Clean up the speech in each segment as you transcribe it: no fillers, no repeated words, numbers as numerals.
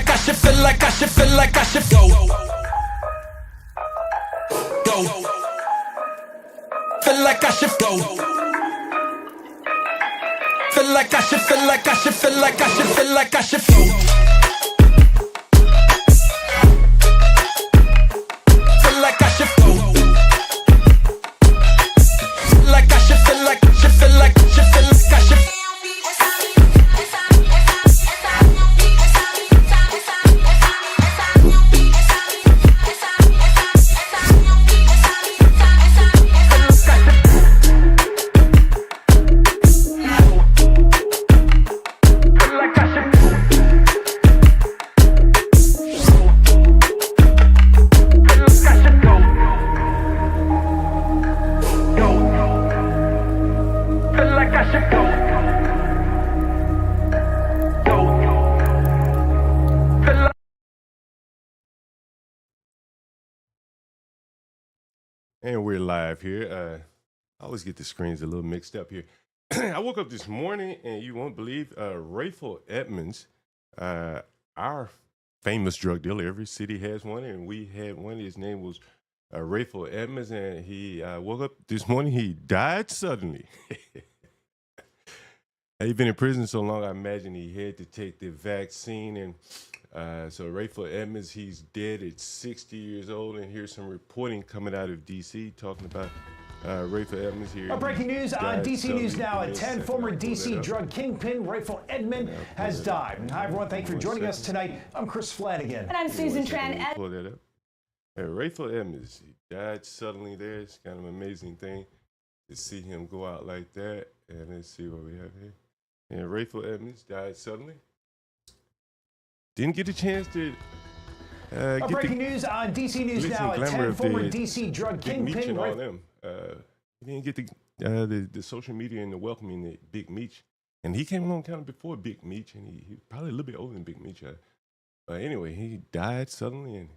like I should feel like I should feel like I should go. Go. Feel like I should go. Feel like I should feel like I should feel like I should feel like I should go. Feel like I should go. Feel like I should feel like should feel like should feel like I should. And we're live here. I always get the screens a little mixed up here. I woke up this morning and you won't believe Rayful Edmonds, our famous drug dealer. Every city has one, and we had one. His name was Rayful Edmonds, and he woke up this morning. He died suddenly. He's been in prison so long, I imagine he had to take the vaccine. And so Rayful Edmonds, he's dead at 60 years old. And here's some reporting coming out of D.C. talking about Rayful Edmonds here. Breaking news on DC News Now at 10. Former DC drug kingpin Rayful Edmonds has died. Hi, everyone. Thank you for joining us tonight. I'm Chris Flanagan. And I'm Susan Tran. Pull that up. Rayful Edmonds, he died suddenly there. It's kind of an amazing thing to see him go out like that. And let's see what we have here. And Rayful Edmonds died suddenly. Didn't get a chance to get breaking news on DC News Now at 10. Former DC drug kingpin and all them. He didn't get the social media and the welcoming that Big Meech. And he came along kind of before Big Meech, and he was probably a little bit older than Big Meech. But anyway, he died suddenly, and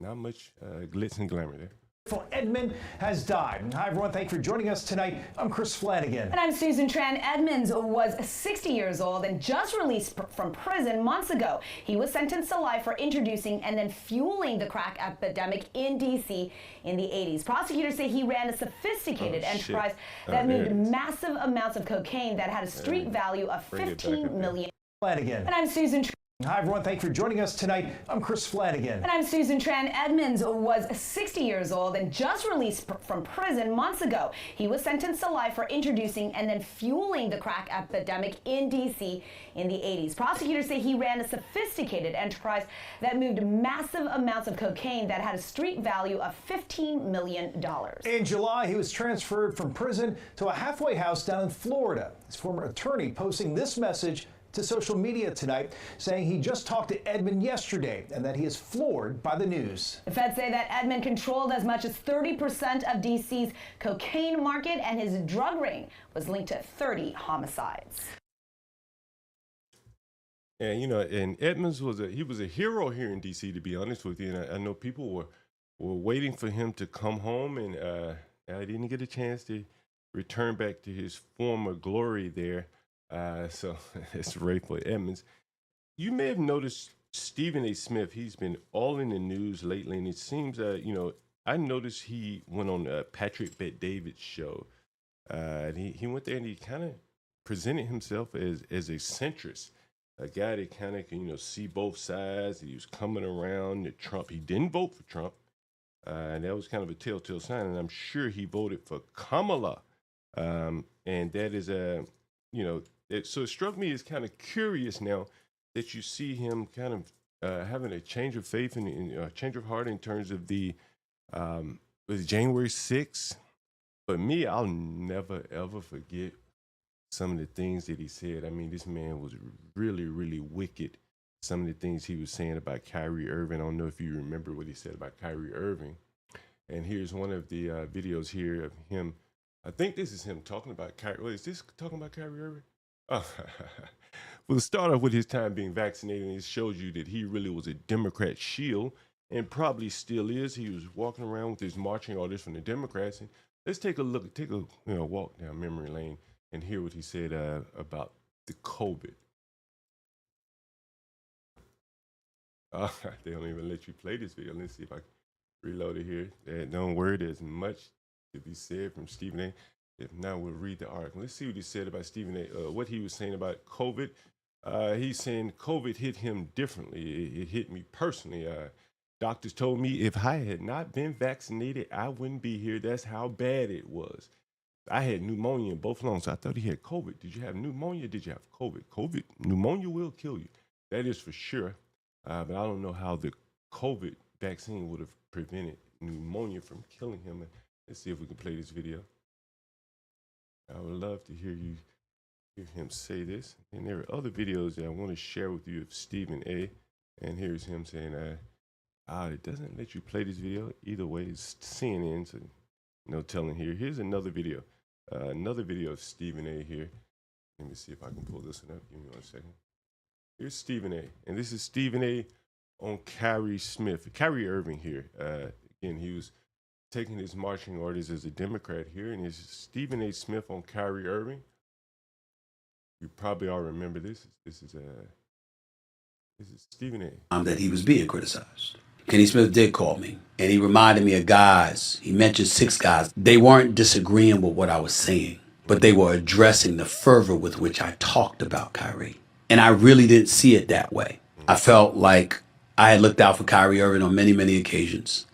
not much glitz and glamour there. Rayful Edmonds has died. Hi, everyone. Thank you for joining us tonight. I'm Chris Flanagan. And I'm Susan Tran. Edmonds was 60 years old and just released from prison months ago. He was sentenced to life for introducing and then fueling the crack epidemic in D.C. in the 80s. Prosecutors say he ran a sophisticated enterprise that moved massive amounts of cocaine that had a street value of $15 million. Flanagan. And I'm Susan Tran. Hi, everyone. Thank you for joining us tonight. I'm Chris Flanagan. And I'm Susan Tran. Edmonds was 60 years old and just released from prison months ago. He was sentenced to life for introducing and then fueling the crack epidemic in D.C. in the 80s. Prosecutors say he ran a sophisticated enterprise that moved massive amounts of cocaine that had a street value of $15 million. In July, he was transferred from prison to a halfway house down in Florida. His former attorney posting this message to social media tonight, saying he just talked to Edmond yesterday and that he is floored by the news. The feds say that Edmond controlled as much as 30% of D.C.'s cocaine market, and his drug ring was linked to 30 homicides. And and Edmonds was a hero here in D.C. to be honest with you. And I know people were waiting for him to come home, and I didn't get a chance to return back to his former glory there. So it's Rayful Edmonds. You may have noticed Stephen A. Smith. He's been all in the news lately, and it seems I noticed he went on Patrick Bet-David's show. And he went there and he kind of presented himself as a centrist, a guy that kind of can see both sides. He was coming around to Trump. He didn't vote for Trump, and that was kind of a telltale sign. And I'm sure he voted for Kamala, and that is so it struck me as kind of curious now that you see him kind of having a change of faith and a change of heart in terms of the was January 6th. But me, I'll never, ever forget some of the things that he said. I mean, this man was really, really wicked. Some of the things he was saying about Kyrie Irving. I don't know if you remember what he said about Kyrie Irving. And here's one of the videos here of him. I think this is him talking about Kyrie. Well, is this talking about Kyrie Irving? Well, to start off with his time being vaccinated, it shows you that he really was a Democrat shield and probably still is. He was walking around with his marching orders from the Democrats. And let's take a look, walk down memory lane and hear what he said about the COVID. They don't even let you play this video. Let's see if I can reload it here. Don't worry, there's much to be said from Stephen A. If not, we'll read the article. Let's see what he said about Stephen A. What he was saying about COVID. He's saying COVID hit him differently. It hit me personally. Doctors told me if I had not been vaccinated, I wouldn't be here. That's how bad it was. I had pneumonia in both lungs. So I thought he had COVID. Did you have pneumonia? Did you have COVID? Pneumonia will kill you. That is for sure. But I don't know how the COVID vaccine would have prevented pneumonia from killing him. Let's see if we can play this video. I would love to hear him say this. And there are other videos that I want to share with you of Stephen A. And here's him saying, it doesn't let you play this video. Either way, it's CNN, so no telling here. Here's another video of Stephen A. here. Let me see if I can pull this one up. Give me 1 second. Here's Stephen A. And this is Stephen A. on Kyrie Irving here. Again, he was taking his marching orders as a Democrat here, and it's Stephen A. Smith on Kyrie Irving. You probably all remember this. This is Stephen A. That he was being criticized. Kenny Smith did call me, and he reminded me of guys. He mentioned 6 guys. They weren't disagreeing with what I was saying, but they were addressing the fervor with which I talked about Kyrie. And I really didn't see it that way. I felt like I had looked out for Kyrie Irving on many, many occasions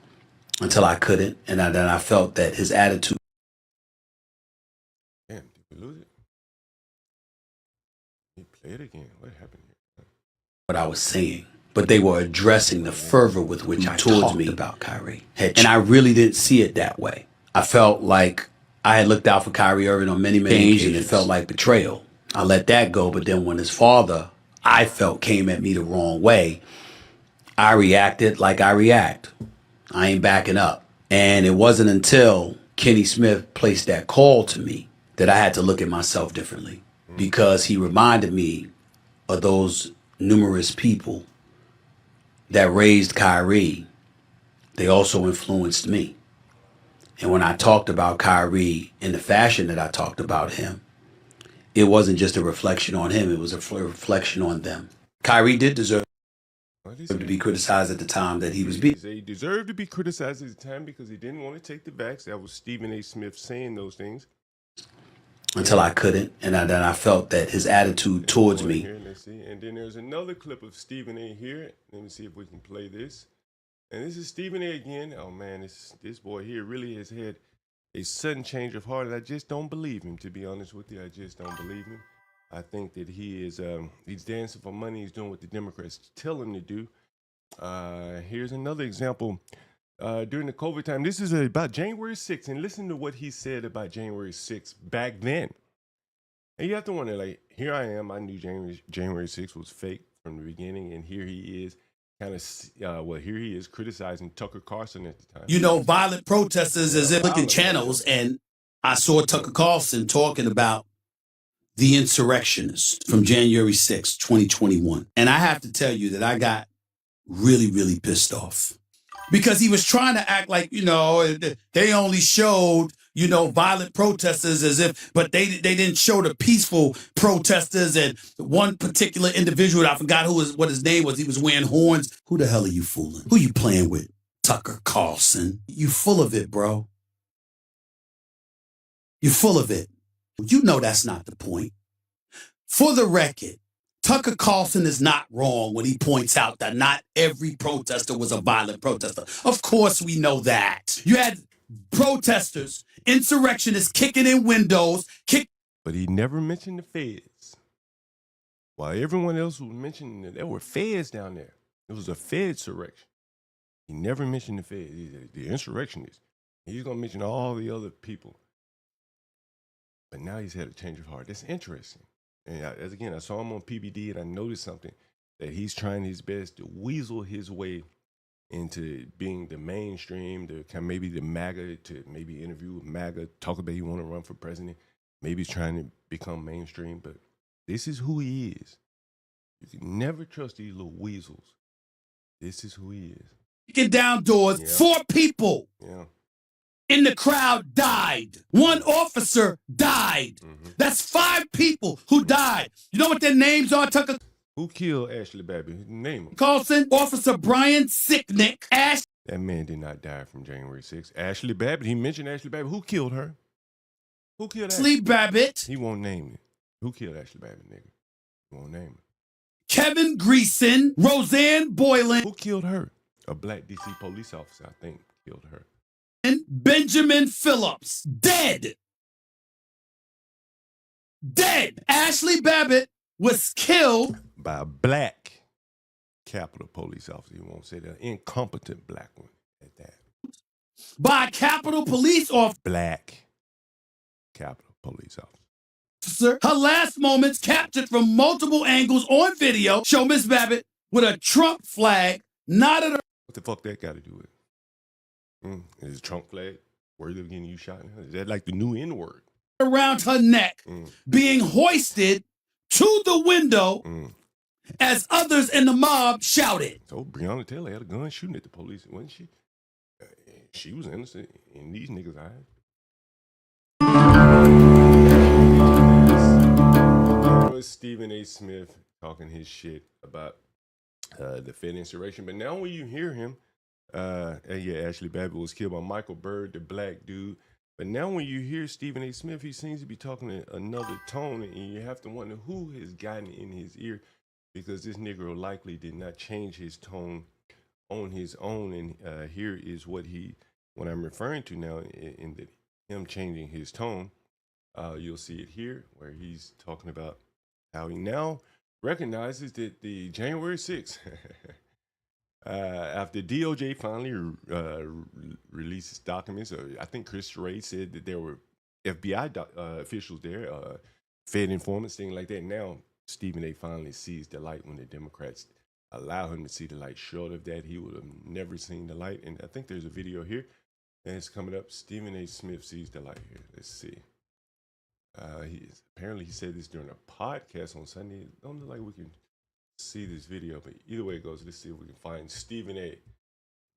until I couldn't. And then I felt that his attitude. Damn, did we lose it? He played it again. What happened here? What I was saying, but they were addressing the fervor with which I talked about Kyrie. And I really didn't see it that way. I felt like I had looked out for Kyrie Irving on many, many occasions, and it felt like betrayal. I let that go, but then when his father, I felt, came at me the wrong way, I reacted like I react. I ain't backing up. And it wasn't until Kenny Smith placed that call to me that I had to look at myself differently, because he reminded me of those numerous people that raised Kyrie. They also influenced me. And when I talked about Kyrie in the fashion that I talked about him, it wasn't just a reflection on him, it was a reflection on them. Kyrie did deserve to be criticized at the time that he was beat. He deserved to be criticized at the time because he didn't want to take the vax. That was Stephen A. Smith saying those things. Until I couldn't, and then I felt that his attitude towards me. Here, let's see. And then there's another clip of Stephen A. here. Let me see if we can play this. And this is Stephen A. again. Oh man, this boy here really has had a sudden change of heart, and I just don't believe him, to be honest with you. I just don't believe him. I think that he is he's dancing for money. He's doing what the Democrats tell him to do. Here's another example. During the COVID time, this is about January 6th, and listen to what he said about January 6th back then. And you have to wonder, like, here I am. I knew January 6th was fake from the beginning, and here he is. Here he is criticizing Tucker Carlson at the time. You know, violent protesters as if looking channels, and I saw Tucker Carlson talking about the insurrectionists from January 6, 2021. And I have to tell you that I got really, really pissed off. Because he was trying to act like, you know, they only showed, you know, violent protesters as if, but they didn't show the peaceful protesters. And one particular individual, I forgot what his name was. He was wearing horns. Who the hell are you fooling? Who you playing with? Tucker Carlson. You full of it, bro. You're full of it. You know that's not the point. For the record, Tucker Carlson is not wrong when he points out that not every protester was a violent protester. Of course we know that. You had protesters, insurrectionists kicking in windows. But he never mentioned the feds. While everyone else was mentioning that there were feds down there. It was a fed insurrection. He never mentioned the feds, the insurrectionists. He's going to mention all the other people. But now he's had a change of heart. That's interesting. And I saw him on PBD, and I noticed something, that he's trying his best to weasel his way into being the mainstream, maybe the MAGA, to maybe interview with MAGA, talk about he want to run for president. Maybe he's trying to become mainstream, but this is who he is. You can never trust these little weasels. This is who he is. Kicking down doors, yeah. 4 people. Yeah. In the crowd died. 1 officer died. Mm-hmm. That's 5 people who died. You know what their names are, Tucker? Who killed Ashley Babbitt? Name him. Carlson, Officer Brian Sicknick, That man did not die from January 6th. Ashley Babbitt, he mentioned Ashley Babbitt. Who killed her? Who killed Ashley Babbitt. He won't name it. Who killed Ashley Babbitt, nigga? He won't name it. Kevin Greason, Roseanne Boylan. Who killed her? A black D.C. police officer, I think, killed her. And Benjamin Phillips, dead. Dead. Ashley Babbitt was killed by a black Capitol police officer. You won't say that. Incompetent black one at that. By a Capitol police officer. Black Capitol police officer. Her last moments captured from multiple angles on video show Miss Babbitt with a Trump flag knotted around. What the fuck that got to do with it? Is a Trump flag worthy of getting you shot? Is that like the new N-word? Around her neck, being hoisted to the window as others in the mob shouted. So Breonna Taylor had a gun shooting at the police, wasn't she? She was innocent in these niggas' eyes. That was Stephen A. Smith talking his shit about the Fed insurrection. But now when you hear him, Ashley Babbitt was killed by Michael Byrd, the black dude. But now when you hear Stephen A. Smith, he seems to be talking in another tone, and you have to wonder who has gotten in his ear, because this Negro likely did not change his tone on his own. And here is what I'm referring to now in him changing his tone. You'll see it here where he's talking about how he now recognizes that the January 6th, after DOJ finally releases documents, I think Chris Ray said that there were FBI officials there, Fed informants, things like that. Now, Stephen A. finally sees the light when the Democrats allow him to see the light. Short of that, he would have never seen the light. And I think there's a video here, and it's coming up. Stephen A. Smith sees the light here. Let's see. Apparently he said this during a podcast on Sunday. It don't look like we can see this video, but either way it goes, let's see if we can find Stephen A.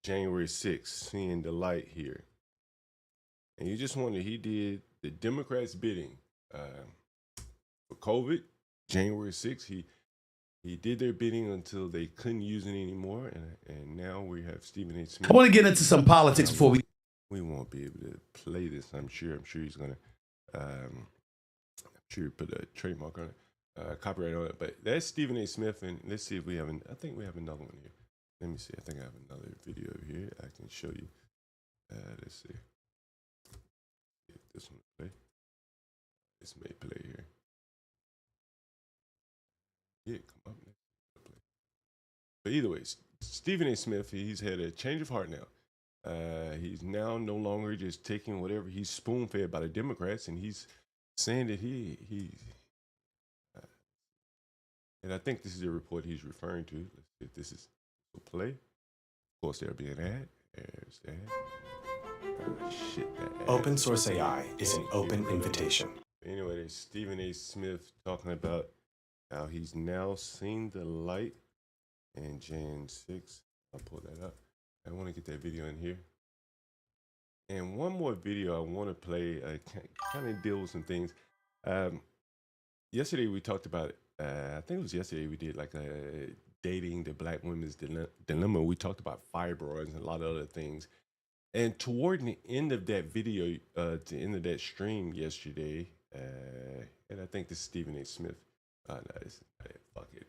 January 6th seeing the light here. And you just wonder, he did the Democrats' bidding for COVID. January 6th, he did their bidding until they couldn't use it anymore, and now we have Stephen A. Smith. I want to get into some politics before we won't be able to play this. I'm sure he's gonna I'm sure put a trademark on it, copyright on it. But that's Stephen A. Smith, and let's see if we have I think we have another one here. Let me see. I think I have another video here I can show you. Let's see. Get this one play. This may play here. Yeah, come up next. But either way, Stephen A. Smith, he's had a change of heart now. He's now no longer just taking whatever he's spoon-fed by the Democrats, and he's saying that and I think this is the report he's referring to. Let's see if this is a play. Of course, there'll be an ad. There's that. Shit, that ad. Open source AI is an open invitation. Anyway, there's Stephen A. Smith talking about how he's now seen the light in Jan 6. I'll pull that up. I want to get that video in here. And one more video I want to play, kind of deal with some things. Yesterday we talked about, I think it was yesterday we did like a dating the black women's dilemma. We talked about fibroids and a lot of other things. And toward the end of that video, the end of that stream yesterday, and I think this is Stephen A. Smith. No, this is not it. Fuck it.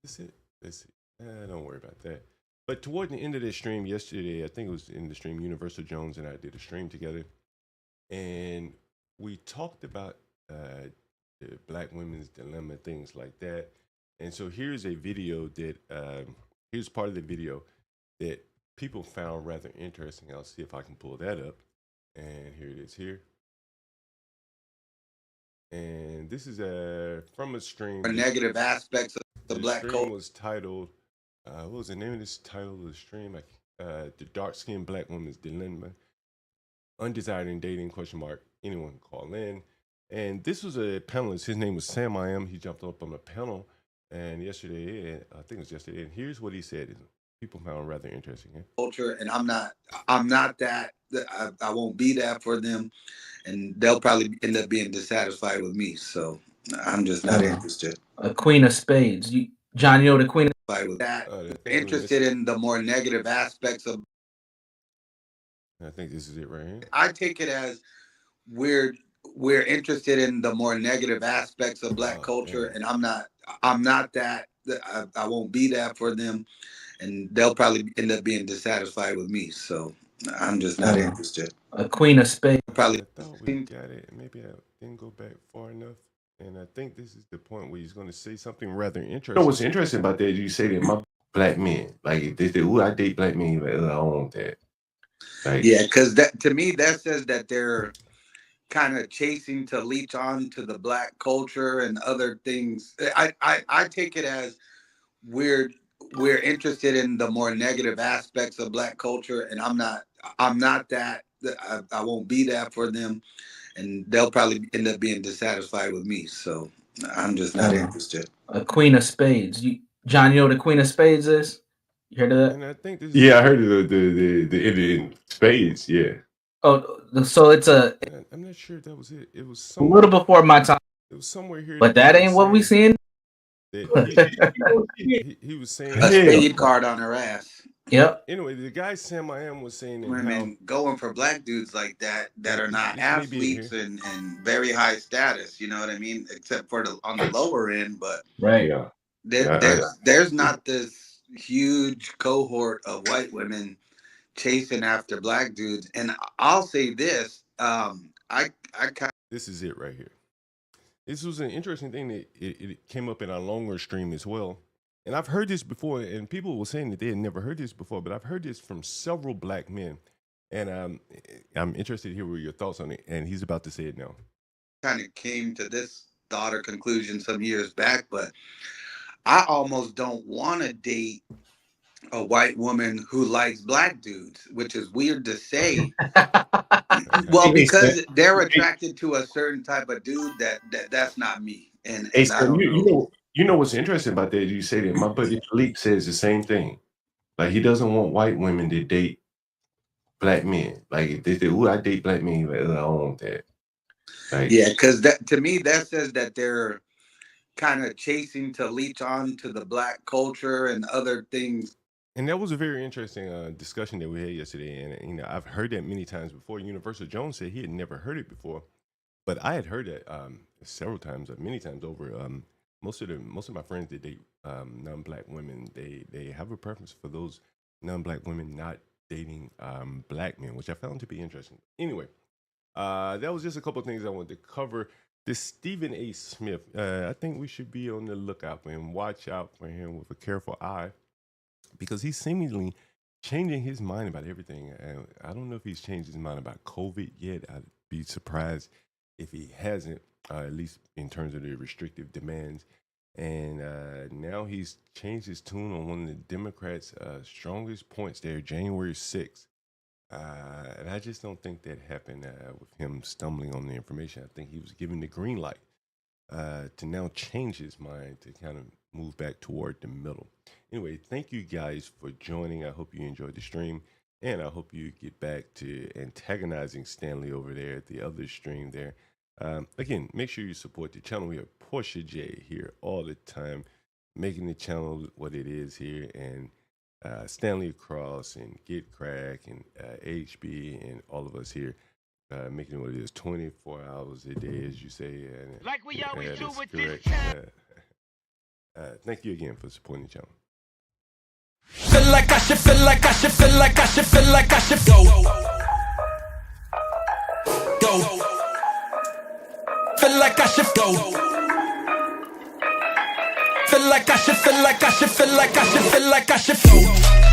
Is this it? Let's see. Don't worry about that. But toward the end of the stream yesterday, I think it was in the stream, Universal Jones and I did a stream together. And we talked about the black women's dilemma, things like that. And so here's a video that, here's part of the video that people found rather interesting. I'll see if I can pull that up. And here it is here. And this is from a stream. Negative aspects of the black stream culture was titled, what was the name of this title of the stream? The dark-skinned black woman's dilemma, undesired in dating, ? Anyone can call in. And this was a panelist. His name was Sam I Am. He jumped up on the panel, and yesterday, I think it was yesterday. And here's what he said. People found rather interesting. culture, and I'm not that. I won't be that for them, and they'll probably end up being dissatisfied with me. So I'm just not interested. A queen of spades. John, you know the queen of With that, Oh, interested in the more negative aspects of. I think this is it right here. I take it as we're interested in the more negative aspects of Black culture, and I'm not that. I won't be that for them, and they'll probably end up being dissatisfied with me. So I'm just not interested. a queen of spades. Probably. I thought we got it. Maybe I didn't go back far enough. And I think this is the point where he's going to say something rather interesting. You know what's interesting about that? You say that my black men, like they say, "Ooh, I date black men." Like, I don't want that. Like, Yeah, because that to me that says that they're kind of chasing to leech on to the Black culture and other things. I take it as we're interested in the more negative aspects of Black culture, and I'm not that. I won't be that for them, and they'll probably end up being dissatisfied with me. So I'm just not interested. A queen of spades. John, you know what the queen of spades is? You heard of that? and I think this is I heard of the Indian spades. Yeah. Oh, so it's I'm not sure if that was it. It was a little before my time. It was somewhere here. But that ain't what we seeing. He was saying A spade card on her ass. Yep. Anyway, the guy Sam I am was saying that Women going for Black dudes like that are not athletes and very high status. You know what I mean? Except for on the lower end, but right. There's not this huge cohort of white women chasing after Black dudes. And I'll say this, this is it right here. This was an interesting thing that it came up in our longer stream as well. And I've heard this before, and people were saying that they had never heard this before, but I've heard this from several black men. And I'm interested to hear what your thoughts on it. And he's about to say it now. Kind of came to this thought or conclusion some years back, but I almost don't want to date a white woman who likes Black dudes, which is weird to say. Well, because they're attracted to a certain type of dude that's not me. And Hey, I so don't know. you know what's interesting about that? You say that my buddy Philippe says the same thing. Like he doesn't want white women to date black men. Like if they say, "Ooh, I date black men," like, I don't want that. Like, Yeah, because that to me that says that they're kind of chasing to leech on to the Black culture and other things. And that was a very interesting discussion that we had yesterday. And I've heard that many times before. Universal Jones said he had never heard it before, but I had heard it several times, many times over. Most of my friends that date non-black women, they have a preference for those non-black women not dating black men, which I found to be interesting. Anyway, that was just a couple of things I wanted to cover. This Stephen A. Smith, I think we should be on the lookout for him. Watch out for him with a careful eye, because he's seemingly changing his mind about everything. I don't know if he's changed his mind about COVID yet. I'd be surprised if he hasn't, at least in terms of the restrictive demands. And now he's changed his tune on one of the Democrats' strongest points there, January 6th. And I just don't think that happened with him stumbling on the information. I think he was given the green light to now change his mind to kind of move back toward the middle. Anyway, thank you guys for joining. I hope you enjoyed the stream, and I hope you get back to antagonizing Stanley over there at the other stream there. Again, make sure you support the channel. We have Portia J here all the time, making the channel what it is here, and Stanley Cross and Get Crack and HB and all of us here, making it what it is 24 hours a day, as you say. And, Like we always do with correct. Thank you again for supporting the channel. Feel like I should, feel like I should, feel like I should, feel like I should go. Go. Feel like I should go. Feel like I should, feel like I should, feel like I should, feel like I should go.